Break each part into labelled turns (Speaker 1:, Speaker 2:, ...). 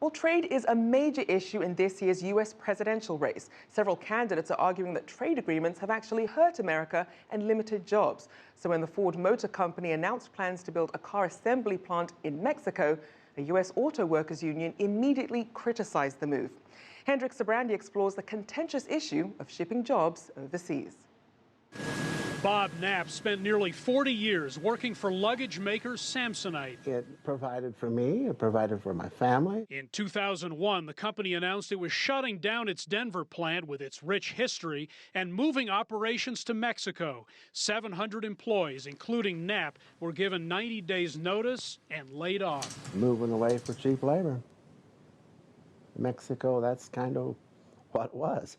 Speaker 1: Well, trade is a major issue in this year's U.S. presidential race. Several candidates are arguing that trade agreements have actually hurt America and limited jobs. So when the Ford Motor Company announced plans to build a car assembly plant in Mexico, a U.S. auto workers union immediately criticized the move. Hendrik Sybrandy explores the contentious issue of shipping jobs overseas.
Speaker 2: Bob Knapp spent nearly 40 years working for luggage maker Samsonite.
Speaker 3: It provided for me, it provided for my family.
Speaker 2: In 2001, the company announced it was shutting down its Denver plant with its rich history and moving operations to Mexico. 700 employees, including Knapp, were given 90 days notice and laid off.
Speaker 3: Moving away for cheap labor. Mexico, that's kind of what it was.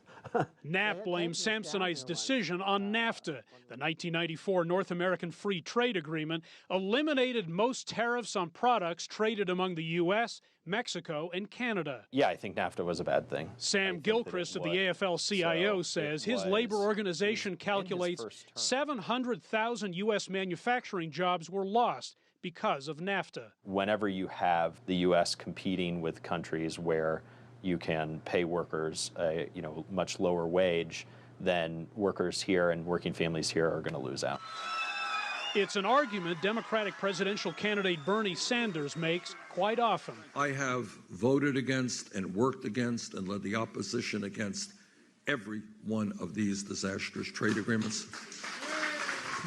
Speaker 2: Knapp blames Samsonite's decision on NAFTA. The 1994 North American Free Trade Agreement eliminated most tariffs on products traded among the U.S., Mexico, and Canada.
Speaker 4: Yeah, I think NAFTA was a bad thing.
Speaker 2: Sam Gilchrist of the AFL-CIO says his labor organization calculates 700,000 U.S. manufacturing jobs were lost because of NAFTA.
Speaker 4: Whenever you have the U.S. competing with countries where you can pay workers a much lower wage, then workers here and working families here are going to lose out.
Speaker 2: It's an argument Democratic presidential candidate Bernie Sanders makes quite often.
Speaker 5: I have voted against and worked against and led the opposition against every one of these disastrous trade agreements.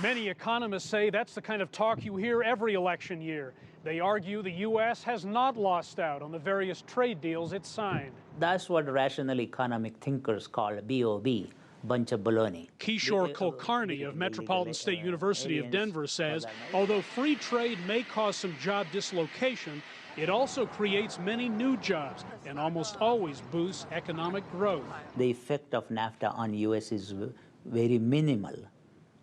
Speaker 2: Many economists say that's the kind of talk you hear every election year. They argue the U.S. has not lost out on the various trade deals it signed.
Speaker 6: That's what rational economic thinkers call BOB, bunch of baloney.
Speaker 2: Kishore Kulkarni of Metropolitan State University of Denver says, although free trade may cause some job dislocation, it also creates many new jobs and almost always boosts economic growth.
Speaker 6: The effect of NAFTA on U.S. is very minimal,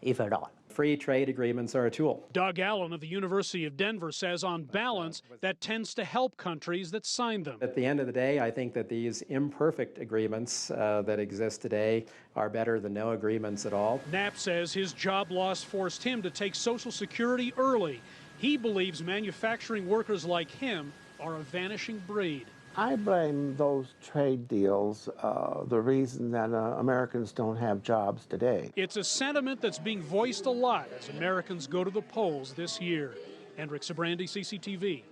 Speaker 6: if at all.
Speaker 7: Free trade agreements are a tool.
Speaker 2: Doug Allen of the University of Denver says on balance that tends to help countries that sign them.
Speaker 7: At the end of the day, I think that these imperfect agreements that exist today are better than no agreements at all.
Speaker 2: Knapp says his job loss forced him to take Social Security early. He believes manufacturing workers like him are a vanishing breed.
Speaker 3: I blame those trade deals the reason that Americans don't have jobs today.
Speaker 2: It's a sentiment that's being voiced a lot as Americans go to the polls this year. Hendrik Sybrandy, CCTV.